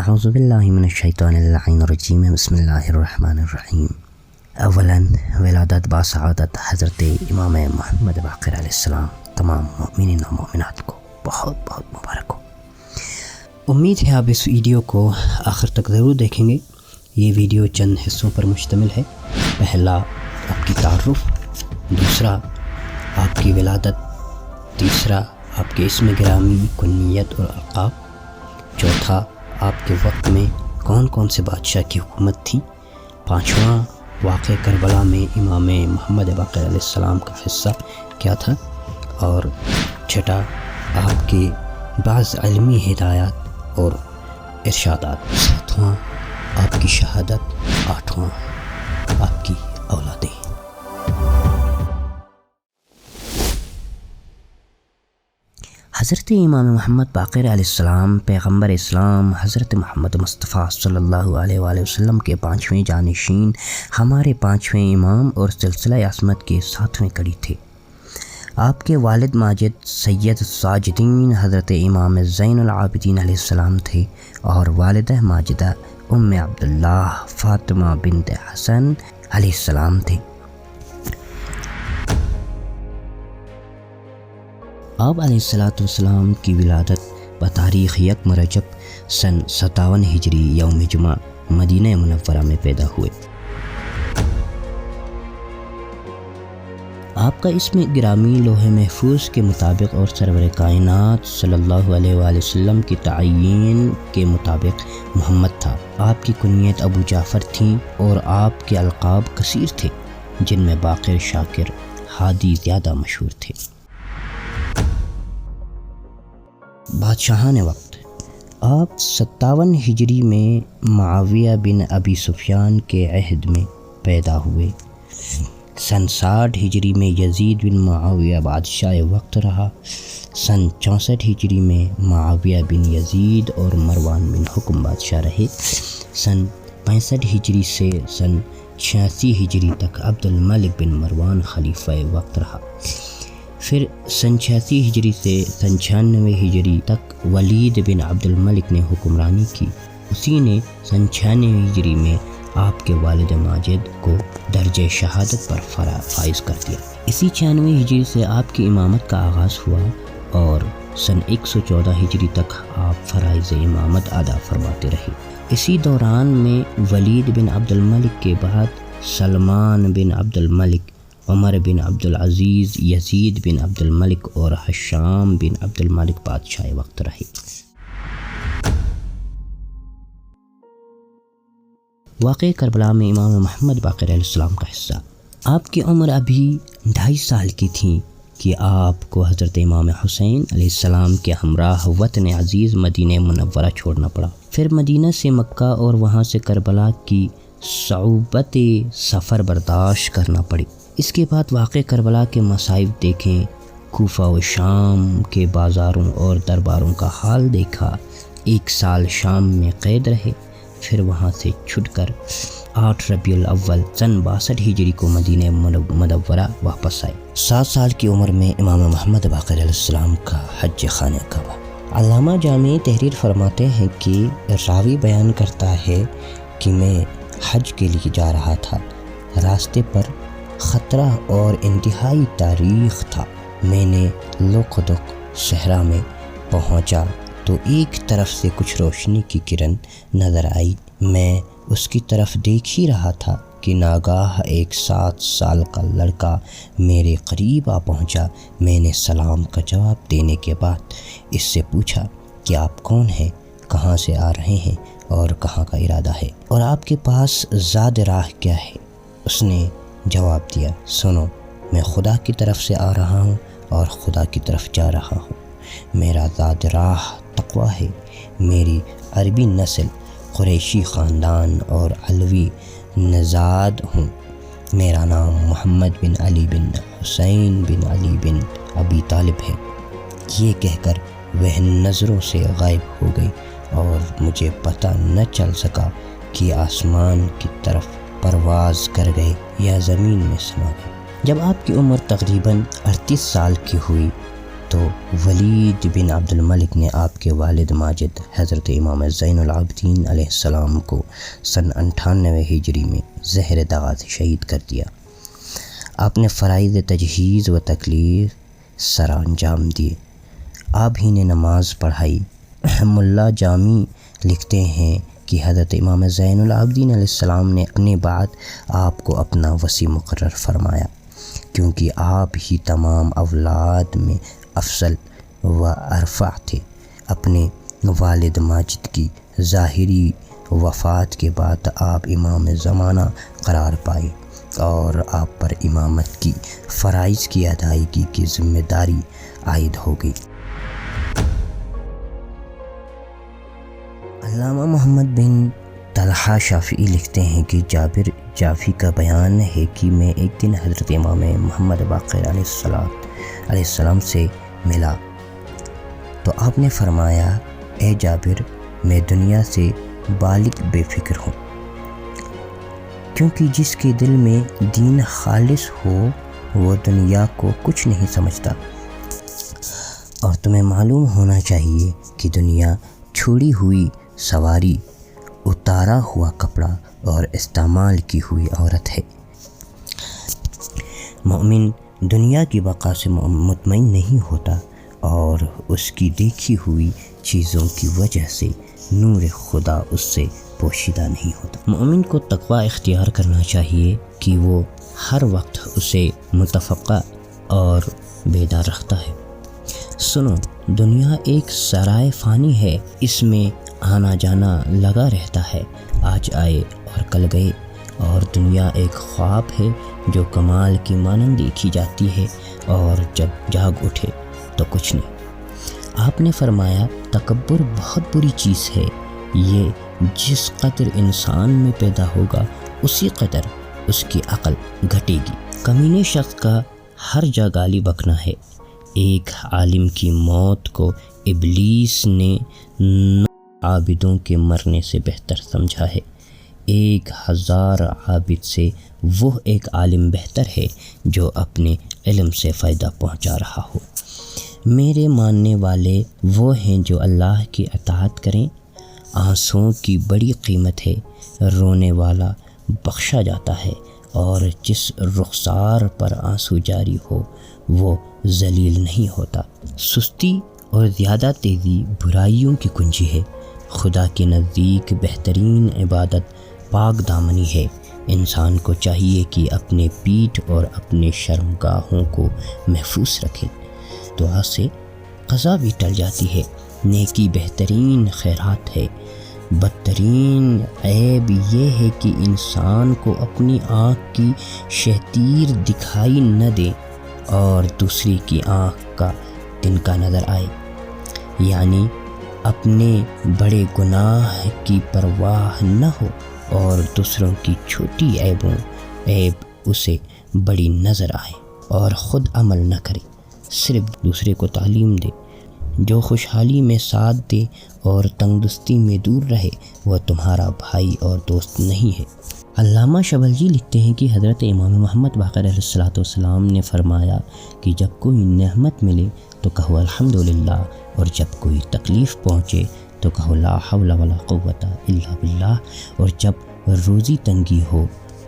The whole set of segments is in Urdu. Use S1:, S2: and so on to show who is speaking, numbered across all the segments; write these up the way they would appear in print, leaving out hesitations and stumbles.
S1: اعوذ باللہ من الشیطان اللعین الرجیم بسم اللہ الرحمن الرحیم۔ اولا ولادت باسعادت حضرت امام محمد باقر علیہ السلام تمام مؤمنین و مؤمنات کو بہت بہت مبارک ہو۔ امید ہے آپ اس ویڈیو کو آخر تک ضرور دیکھیں گے۔ یہ ویڈیو چند حصوں پر مشتمل ہے۔ پہلا آپ کی تعارف، دوسرا آپ کی ولادت، تیسرا آپ کے اسم گرامی، کنیت اور القاب، چوتھا آپ کے وقت میں کون کون سے بادشاہ کی حکومت تھی، پانچواں واقع کربلا میں امام محمد باقر علیہ السلام کا حصہ کیا تھا، اور چھٹا آپ کے بعض علمی ہدایات اور ارشادات، ساتواں آپ کی شہادت، آٹھواں آپ کی اولادیں۔ حضرت امام محمد باقر علیہ السلام پیغمبر اسلام حضرت محمد مصطفیٰ صلی اللہ علیہ وآلہ وسلم کے پانچویں جانشین، ہمارے پانچویں امام اور سلسلہ عصمت کے ساتویں کڑی تھے۔ آپ کے والد ماجد سید الساجدین حضرت امام زین العابدین علیہ السلام تھے، اور والدہ ماجدہ ام عبداللہ فاطمہ بنت حسن علیہ السلام تھے۔ آپ علیہ السلام کی ولادت بتاریخ 1 رجب سن 57 ہجری یوم جمعہ مدینہ منورہ میں پیدا ہوئے۔ آپ کا اسم گرامی لوح محفوظ کے مطابق اور سرور کائنات صلی اللہ علیہ وآلہ وسلم کی تعیین کے مطابق محمد تھا۔ آپ کی کنیت ابو جعفر تھیں، اور آپ کے القاب کثیر تھے، جن میں باقر، شاکر، ہادی زیادہ مشہور تھے۔ بادشاہان وقت، آپ 57 ہجری میں معاویہ بن ابی سفیان کے عہد میں پیدا ہوئے۔ سن 60 ہجری میں یزید بن معاویہ بادشاہ وقت رہا۔ سن 64 ہجری میں معاویہ بن یزید اور مروان بن حکم بادشاہ رہے۔ سن 65 ہجری سے سن 86 ہجری تک عبد الملک بن مروان خلیفہ وقت رہا۔ پھر سن 86 ہجری سے سن 96 ہجری تک ولید بن عبد الملک نے حکمرانی کی۔ اسی نے سن 96 ہجری میں آپ کے والد ماجد کو درجہ شہادت پر فائز کر دیا۔ اسی 96 ہجری سے آپ کی امامت کا آغاز ہوا، اور سن 114 ہجری تک آپ فرائض امامت ادا فرماتے رہے۔ اسی دوران میں ولید بن عبد الملک کے بعد سلمان بن عبد الملک، عمر بن عبد العزیز، یزید بن عبد الملک اور ہشام بن عبد الملک بادشاہ وقت رہے۔ واقع کربلا میں امام محمد باقر علیہ السلام کا حصہ۔ آپ کی عمر ابھی 2.5 سال کی تھی کہ آپ کو حضرت امام حسین علیہ السلام کے ہمراہ وطن عزیز مدینہ منورہ چھوڑنا پڑا۔ پھر مدینہ سے مکہ اور وہاں سے کربلا کی صعوبت سفر برداشت کرنا پڑی۔ اس کے بعد واقع کربلا کے مصائب دیکھیں، کوفہ و شام کے بازاروں اور درباروں کا حال دیکھا۔ 1 سال شام میں قید رہے، پھر وہاں سے چھٹ کر 8 ربیع الاول سن 62 ہجری کو مدینہ منورہ واپس آئے۔ 7 سال کی عمر میں امام محمد باقر علیہ السلام کا حج خانہ کعبہ۔ علامہ جامع تحریر فرماتے ہیں کہ راوی بیان کرتا ہے کہ میں حج کے لیے جا رہا تھا، راستے پر خطرہ اور انتہائی تاریخ تھا۔ میں نے لقدق صحرا میں پہنچا تو ایک طرف سے کچھ روشنی کی کرن نظر آئی۔ میں اس کی طرف دیکھ ہی رہا تھا کہ ناگاہ ایک 7 سال کا لڑکا میرے قریب آ پہنچا۔ میں نے سلام کا جواب دینے کے بعد اس سے پوچھا کہ آپ کون ہیں، کہاں سے آ رہے ہیں اور کہاں کا ارادہ ہے، اور آپ کے پاس زاد راہ کیا ہے؟ اس نے جواب دیا، سنو، میں خدا کی طرف سے آ رہا ہوں اور خدا کی طرف جا رہا ہوں۔ میرا زاد راہ تقویٰ ہے۔ میری عربی نسل قریشی خاندان اور علوی نژاد ہوں۔ میرا نام محمد بن علی بن حسین بن علی بن ابی طالب ہے۔ یہ کہہ کر وہ نظروں سے غائب ہو گئی، اور مجھے پتہ نہ چل سکا کہ آسمان کی طرف پرواز کر گئے یا زمین میں سما گئے۔ جب آپ کی عمر تقریباً 38 سال کی ہوئی تو ولید بن عبد الملک نے آپ کے والد ماجد حضرت امام زین العابدین علیہ السلام کو سن 98 ہجری میں زہر دغا سے شہید کر دیا۔ آپ نے فرائض تجہیز و تکلیف سر انجام دیے، آپ ہی نے نماز پڑھائی۔ ملا جامی لکھتے ہیں کہ حضرت امام زین العابدین علیہ السلام نے اپنے بعد آپ کو اپنا وصی مقرر فرمایا، کیونکہ آپ ہی تمام اولاد میں افضل و ارفع تھے۔ اپنے والد ماجد کی ظاہری وفات کے بعد آپ امام زمانہ قرار پائے اور آپ پر امامت کی فرائض کی ادائیگی کی ذمہ داری عائد ہو گئی۔ علامہ محمد بن طلحہ شافعی لکھتے ہیں کہ جابر جعفی کا بیان ہے کہ میں ایک دن حضرت امام محمد باقر علیہ السلام سے ملا تو آپ نے فرمایا، اے جابر، میں دنیا سے بالغ بے فکر ہوں، کیونکہ جس کے دل میں دین خالص ہو وہ دنیا کو کچھ نہیں سمجھتا، اور تمہیں معلوم ہونا چاہیے کہ دنیا چھوڑی ہوئی سواری، اتارا ہوا کپڑا اور استعمال کی ہوئی عورت ہے۔ مومن دنیا کی بقا سے مطمئن نہیں ہوتا اور اس کی دیکھی ہوئی چیزوں کی وجہ سے نور خدا اس سے پوشیدہ نہیں ہوتا۔ مومن کو تقوی اختیار کرنا چاہیے کہ وہ ہر وقت اسے متفقہ اور بیدار رکھتا ہے۔ سنو، دنیا ایک سرائے فانی ہے، اس میں آنا جانا لگا رہتا ہے، آج آئے اور کل گئے، اور دنیا ایک خواب ہے جو کمال کی مانند دیکھی جاتی ہے اور جب جاگ اٹھے تو کچھ نہیں۔ آپ نے فرمایا، تکبر بہت بری چیز ہے، یہ جس قدر انسان میں پیدا ہوگا اسی قدر اس کی عقل گھٹے گی۔ کمینے شخص کا ہر جا گالی بکنا ہے۔ ایک عالم کی موت کو ابلیس نے عابدوں کے مرنے سے بہتر سمجھا ہے۔ 1000 عابد سے وہ ایک عالم بہتر ہے جو اپنے علم سے فائدہ پہنچا رہا ہو۔ میرے ماننے والے وہ ہیں جو اللہ کی اطاعت کریں۔ آنسوؤں کی بڑی قیمت ہے، رونے والا بخشا جاتا ہے، اور جس رخسار پر آنسو جاری ہو وہ ذلیل نہیں ہوتا۔ سستی اور زیادہ تیزی برائیوں کی کنجی ہے۔ خدا کے نزدیک بہترین عبادت پاک دامنی ہے۔ انسان کو چاہیے کہ اپنے پیٹھ اور اپنے شرمگاہوں کو محفوظ رکھے۔ دعا سے قضا بھی ٹل جاتی ہے۔ نیکی بہترین خیرات ہے۔ بدترین عیب یہ ہے کہ انسان کو اپنی آنکھ کی شہتیر دکھائی نہ دے اور دوسری کی آنکھ کا تنکا نظر آئے، یعنی اپنے بڑے گناہ کی پرواہ نہ ہو اور دوسروں کی چھوٹی عیب اسے بڑی نظر آئے اور خود عمل نہ کرے، صرف دوسرے کو تعلیم دے۔ جو خوشحالی میں ساتھ دے اور تنگدستی میں دور رہے وہ تمہارا بھائی اور دوست نہیں ہے۔ علامہ شبلی لکھتے ہیں کہ حضرت امام محمد باقر علیہ السلام نے فرمایا کہ جب کوئی نعمت ملے تو کہو الحمدللہ، اور جب کوئی تکلیف پہنچے تو کہو لا حول ولا قوت الا باللہ، اور جب روزی تنگی ہو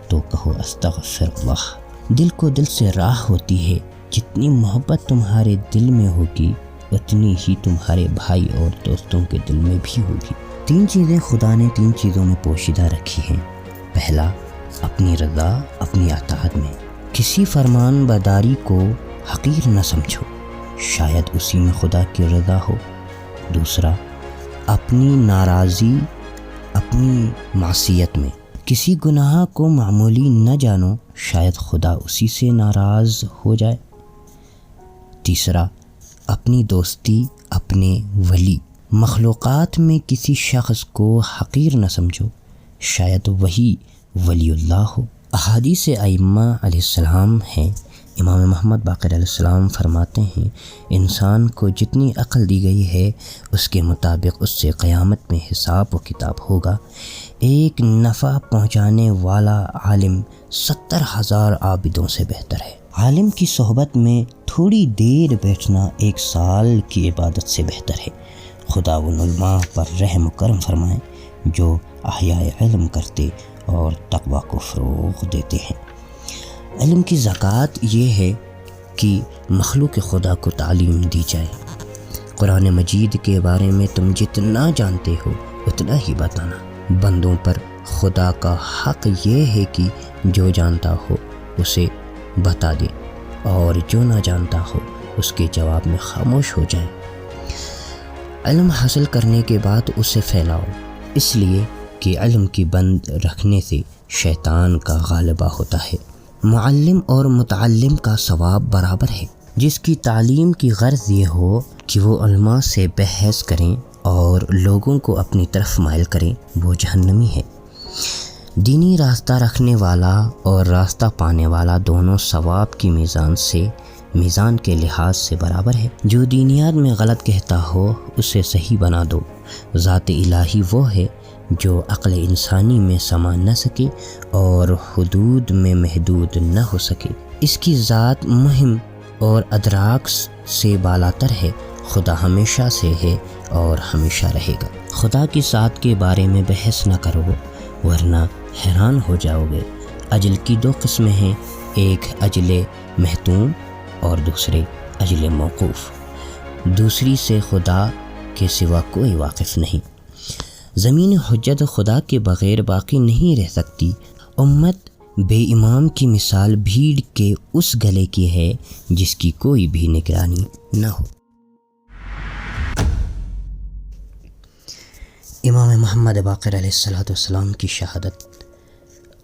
S1: تو کہو استغفر اللہ۔ دل کو دل سے راہ ہوتی ہے، جتنی محبت تمہارے دل میں ہوگی اتنی ہی تمہارے بھائی اور دوستوں کے دل میں بھی ہوگی۔ 3 چیزیں خدا نے 3 چیزوں میں پوشیدہ رکھی ہیں۔ پہلا، اپنی رضا اپنی اطاعت میں، کسی فرمان برداری کو حقیر نہ سمجھو، شاید اسی میں خدا کی رضا ہو۔ دوسرا، اپنی ناراضی اپنی معصیت میں، کسی گناہ کو معمولی نہ جانو، شاید خدا اسی سے ناراض ہو جائے۔ تیسرا، اپنی دوستی اپنے ولی، مخلوقات میں کسی شخص کو حقیر نہ سمجھو، شاید وہی ولی اللہ ہو۔ احادیث ائمہ علیہ السلام ہیں، امام محمد باقر علیہ السلام فرماتے ہیں، انسان کو جتنی عقل دی گئی ہے اس کے مطابق اس سے قیامت میں حساب و کتاب ہوگا۔ ایک نفع پہنچانے والا عالم 70,000 عابدوں سے بہتر ہے۔ عالم کی صحبت میں تھوڑی دیر بیٹھنا 1 سال کی عبادت سے بہتر ہے۔ خدا ان علماء پر رحم و کرم فرمائیں جو احیاء علم کرتے اور تقوی کو فروغ دیتے ہیں۔ علم کی زکوٰۃ یہ ہے کہ مخلوق خدا کو تعلیم دی جائے۔ قرآن مجید کے بارے میں تم جتنا جانتے ہو اتنا ہی بتانا۔ بندوں پر خدا کا حق یہ ہے کہ جو جانتا ہو اسے بتا دے اور جو نہ جانتا ہو اس کے جواب میں خاموش ہو جائے۔ علم حاصل کرنے کے بعد اسے پھیلاؤ، اس لیے کہ علم کی بند رکھنے سے شیطان کا غالبہ ہوتا ہے۔ معلم اور متعلم کا ثواب برابر ہے۔ جس کی تعلیم کی غرض یہ ہو کہ وہ علماء سے بحث کریں اور لوگوں کو اپنی طرف مائل کریں، وہ جہنمی ہے۔ دینی راستہ رکھنے والا اور راستہ پانے والا دونوں ثواب کی میزان کے لحاظ سے برابر ہے۔ جو دینیات میں غلط کہتا ہو اسے صحیح بنا دو۔ ذات الہی وہ ہے جو عقل انسانی میں سما نہ سکے اور حدود میں محدود نہ ہو سکے۔ اس کی ذات مہم اور ادراک سے بالاتر ہے۔ خدا ہمیشہ سے ہے اور ہمیشہ رہے گا۔ خدا کی ذات کے بارے میں بحث نہ کرو ورنہ حیران ہو جاؤ گے۔ اجل کی 2 قسمیں ہیں، ایک اجل محتوم اور دوسرے اجل موقوف۔ دوسری سے خدا کے سوا کوئی واقف نہیں۔ زمین حجت خدا کے بغیر باقی نہیں رہ سکتی۔ امت بے امام کی مثال بھیڑ کے اس گلے کی ہے جس کی کوئی بھی نگرانی نہ ہو۔ امام محمد باقر علیہ السلام کی شہادت۔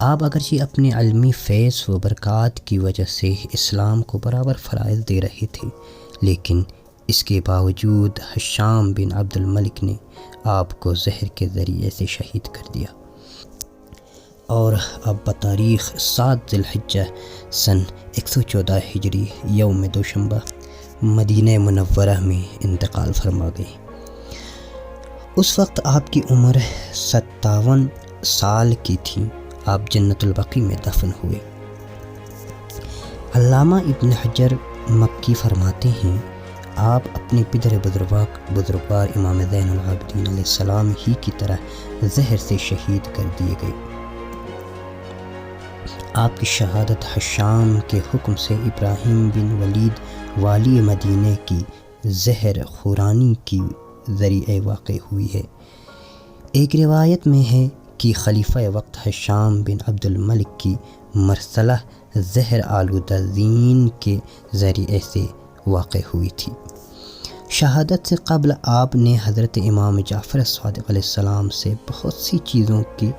S1: آپ اگرچہ اپنے علمی فیض و برکات کی وجہ سے اسلام کو برابر فرائض دے رہے تھے، لیکن اس کے باوجود ہشام بن عبد الملک نے آپ کو زہر کے ذریعے سے شہید کر دیا، اور اب بتاریخ 7 ذی الحجہ سن 114 ہجری یوم دوشنبہ مدینہ منورہ میں انتقال فرما گئے۔ اس وقت آپ کی عمر 57 سال کی تھی۔ آپ جنت البقیع میں دفن ہوئے۔ علامہ ابن حجر مکی فرماتے ہیں آپ اپنے پدر بزرگوار امام زین العابدین علیہ السلام ہی کی طرح زہر سے شہید کر دیے گئے۔ آپ کی شہادت حشام کے حکم سے ابراہیم بن ولید والی مدینہ کی زہر خورانی کی ذریعے واقع ہوئی ہے۔ ایک روایت میں ہے کہ خلیفہ وقت حشام بن عبد الملک کی مرسلہ زہر آلودہ زین کے ذریعے سے واقع ہوئی تھی۔ شہادت سے قبل آپ نے حضرت امام جعفر صادق علیہ السلام سے بہت سی چیزوں کے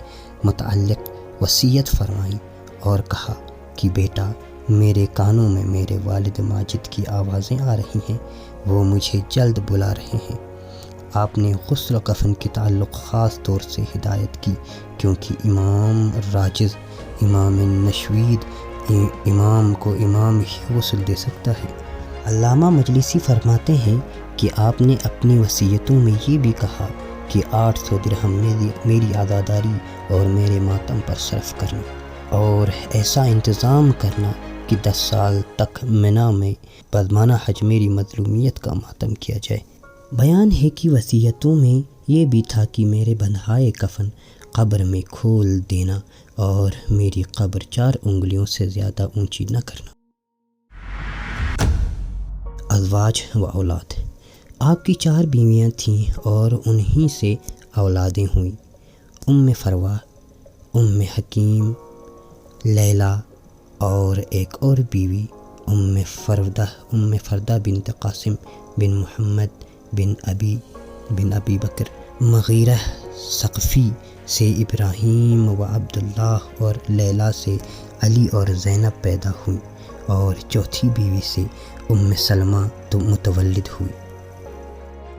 S1: متعلق وصیت فرمائی اور کہا کہ بیٹا، میرے کانوں میں میرے والد ماجد کی آوازیں آ رہی ہیں، وہ مجھے جلد بلا رہے ہیں۔ آپ نے غسل و کفن کے تعلق خاص طور سے ہدایت کی، کیونکہ امام راجز، امام نشوید، امام کو امام ہی غسل دے سکتا ہے۔ علامہ مجلسی فرماتے ہیں کہ آپ نے اپنی وصیتوں میں یہ بھی کہا کہ 800 درہم میری عزاداری اور میرے ماتم پر صرف کرنا، اور ایسا انتظام کرنا کہ 10 سال تک منی میں بدمانہ حج میری مظلومیت کا ماتم کیا جائے۔ بیان ہے کہ وصیتوں میں یہ بھی تھا کہ میرے بندھائے کفن قبر میں کھول دینا اور میری قبر 4 انگلیوں سے زیادہ اونچی نہ کرنا۔ ازواج و اولاد۔ آپ کی 4 بیویاں تھیں اور انہی سے اولادیں ہوئیں۔ ام فروہ، ام حکیم، لیلہ اور ایک اور بیوی ام فردہ بنت قاسم بن محمد بن ابی بکر۔ مغیرہ ثقفی سے ابراہیم و عبداللہ اور لیلہ سے علی اور زینب پیدا ہوئیں، اور چوتھی بیوی سے ام سلمہ تو متولد ہوئی۔